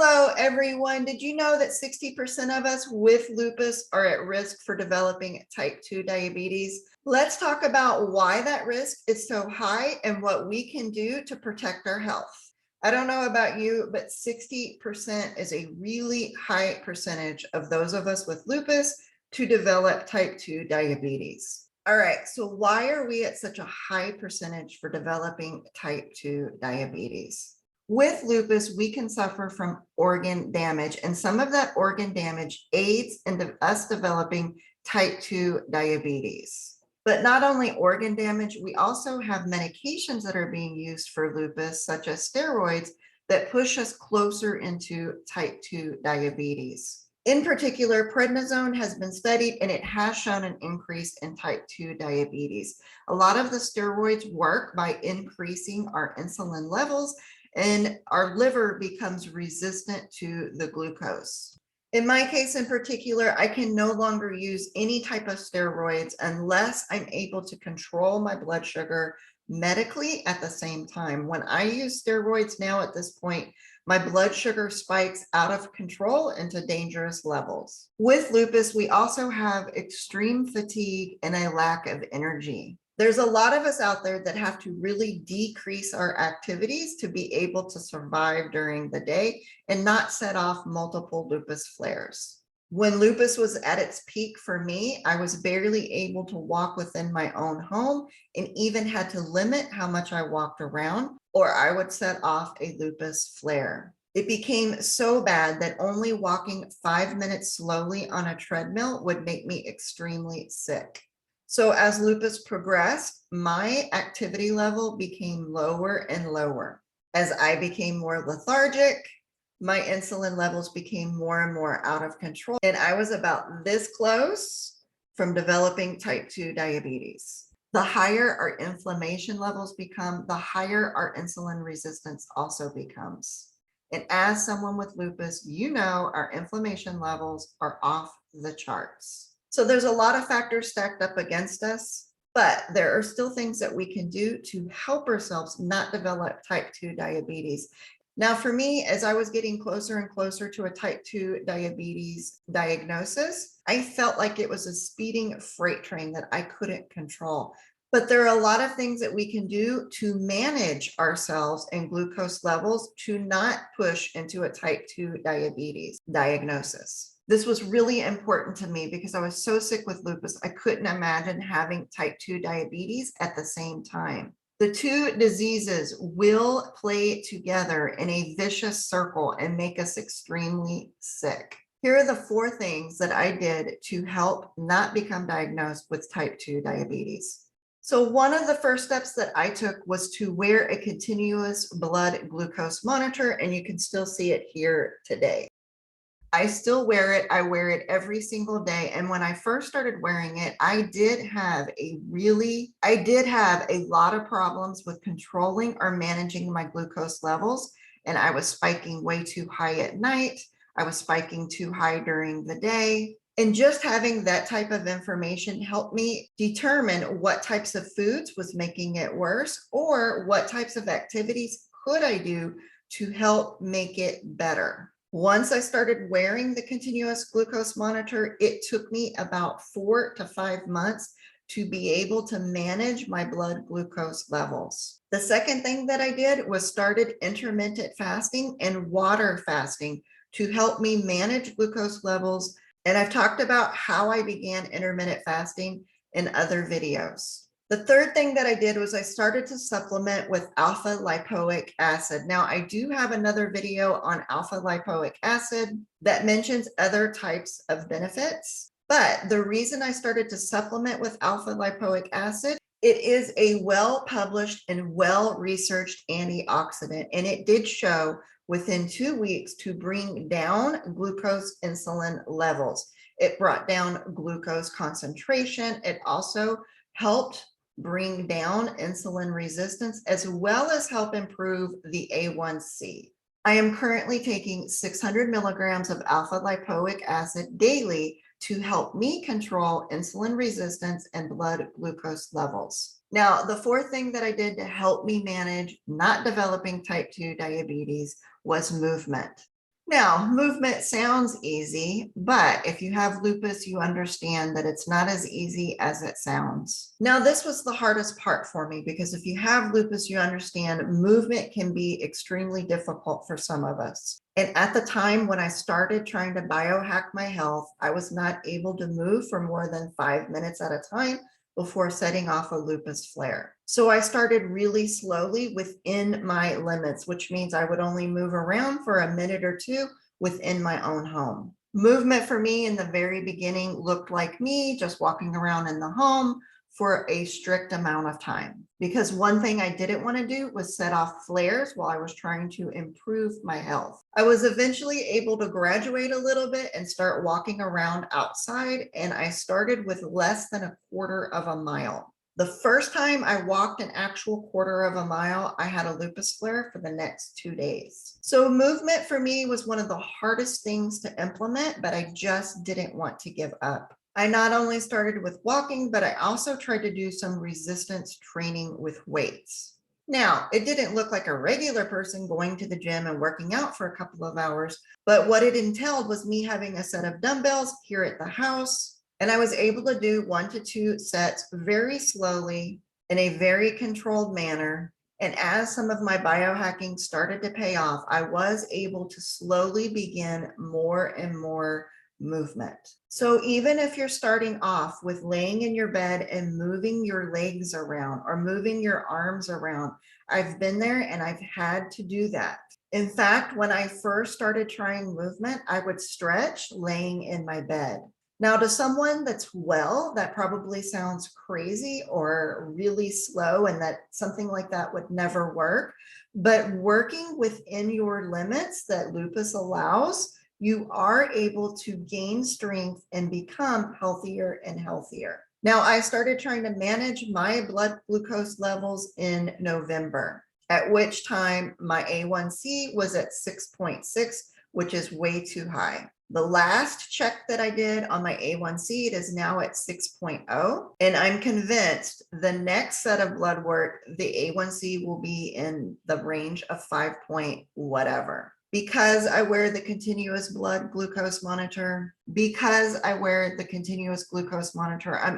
Hello, everyone. Did you know that 60% of us with lupus are at risk for developing type 2 diabetes? Let's talk about why that risk is so high and what we can do to protect our health. I don't know about you, but 60% is a really high percentage of those of us with lupus to develop type 2 diabetes. All right, so why are we at such a high percentage for developing type 2 diabetes? With lupus, we can suffer from organ damage, and some of that organ damage aids in us developing type 2 diabetes. But not only organ damage, we also have medications that are being used for lupus, such as steroids, that push us closer into type 2 diabetes. In particular, prednisone has been studied and it has shown an increase in type 2 diabetes. A lot of the steroids work by increasing our insulin levels, and our liver becomes resistant to the glucose. In my case in particular, I can no longer use any type of steroids unless I'm able to control my blood sugar medically at the same time. When I use steroids now at this point, my blood sugar spikes out of control into dangerous levels. With lupus, we also have extreme fatigue and a lack of energy. There's a lot of us out there that have to really decrease our activities to be able to survive during the day and not set off multiple lupus flares. When lupus was at its peak for me, I was barely able to walk within my own home and even had to limit how much I walked around, or I would set off a lupus flare. It became so bad that only walking 5 minutes slowly on a treadmill would make me extremely sick. So as lupus progressed, my activity level became lower and lower. As I became more lethargic, my insulin levels became more and more out of control, and I was about this close from developing type 2 diabetes. The higher our inflammation levels become, the higher our insulin resistance also becomes. And as someone with lupus, you know our inflammation levels are off the charts. So there's a lot of factors stacked up against us, but there are still things that we can do to help ourselves not develop type 2 diabetes. Now, for me, as I was getting closer and closer to a type 2 diabetes diagnosis, I felt like it was a speeding freight train that I couldn't control. But there are a lot of things that we can do to manage ourselves and glucose levels to not push into a type 2 diabetes diagnosis. This was really important to me because I was so sick with lupus. I couldn't imagine having type 2 diabetes at the same time. The two diseases will play together in a vicious circle and make us extremely sick. Here are the 4 things that I did to help not become diagnosed with type 2 diabetes. So one of the first steps that I took was to wear a continuous blood glucose monitor, and you can still see it here today. I still wear it. I wear it every single day. And when I first started wearing it, I did have a lot of problems with controlling or managing my glucose levels. And I was spiking way too high at night. I was spiking too high during the day. And just having that type of information helped me determine what types of foods was making it worse, or what types of activities could I do to help make it better. Once I started wearing the continuous glucose monitor, it took me about 4 to 5 months to be able to manage my blood glucose levels. The second thing that I did was started intermittent fasting and water fasting to help me manage glucose levels. And I've talked about how I began intermittent fasting in other videos. The third thing that I did was I started to supplement with alpha lipoic acid. Now, I do have another video on alpha lipoic acid that mentions other types of benefits, but the reason I started to supplement with alpha lipoic acid, it is a well-published and well-researched antioxidant, and it did show within 2 weeks to bring down glucose insulin levels. It brought down glucose concentration. It also helped bring down insulin resistance, as well as help improve the A1C. I am currently taking 600 milligrams of alpha lipoic acid daily to help me control insulin resistance and blood glucose levels. Now, the fourth thing that I did to help me manage not developing type 2 diabetes was movement. Now, movement sounds easy, but if you have lupus, you understand that it's not as easy as it sounds. Now, this was the hardest part for me because if you have lupus, you understand movement can be extremely difficult for some of us. And at the time when I started trying to biohack my health, I was not able to move for more than 5 minutes at a time before setting off a lupus flare. So I started really slowly within my limits, which means I would only move around for a minute or two within my own home. Movement for me in the very beginning looked like me just walking around in the home for a strict amount of time. Because one thing I didn't want to do was set off flares while I was trying to improve my health. I was eventually able to graduate a little bit and start walking around outside, and I started with less than a quarter of a mile. The first time I walked an actual quarter of a mile, I had a lupus flare for the next 2 days. So movement for me was one of the hardest things to implement, but I just didn't want to give up. I not only started with walking, but I also tried to do some resistance training with weights. Now, it didn't look like a regular person going to the gym and working out for a couple of hours, but what it entailed was me having a set of dumbbells here at the house, and I was able to do 1 to 2 sets very slowly in a very controlled manner. And as some of my biohacking started to pay off, I was able to slowly begin more and more movement. So even if you're starting off with laying in your bed and moving your legs around or moving your arms around, I've been there and I've had to do that. In fact, when I first started trying movement, I would stretch laying in my bed. Now, to someone that's well, that probably sounds crazy or really slow, and that something like that would never work. But working within your limits that lupus allows, you are able to gain strength and become healthier and healthier. Now, I started trying to manage my blood glucose levels in November, at which time my A1C was at 6.6, which is way too high. The last check that I did on my A1C, it is now at 6.0, and I'm convinced the next set of blood work, the A1C will be in the range of 5 point whatever. Because I wear the continuous blood glucose monitor, I'm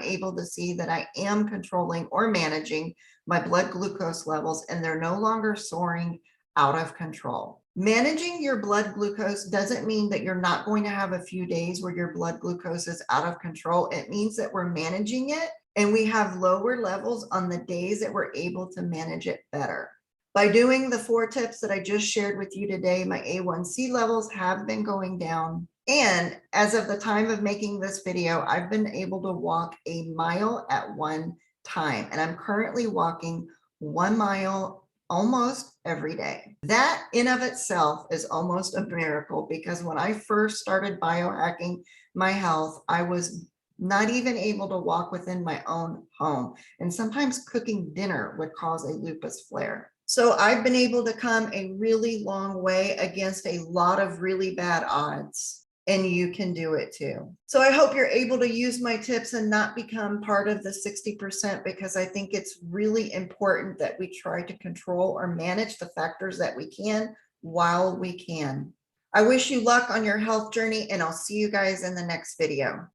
able to see that I am controlling or managing my blood glucose levels, and they're no longer soaring out of control. Managing your blood glucose doesn't mean that you're not going to have a few days where your blood glucose is out of control. It means that we're managing it and we have lower levels on the days that we're able to manage it better. By doing the 4 tips that I just shared with you today, my A1C levels have been going down. And as of the time of making this video, I've been able to walk a mile at one time. And I'm currently walking 1 mile almost every day. That in of itself is almost a miracle, because when I first started biohacking my health, I was not even able to walk within my own home. And sometimes cooking dinner would cause a lupus flare. So I've been able to come a really long way against a lot of really bad odds, and you can do it too. So I hope you're able to use my tips and not become part of the 60%, because I think it's really important that we try to control or manage the factors that we can while we can. I wish you luck on your health journey, and I'll see you guys in the next video.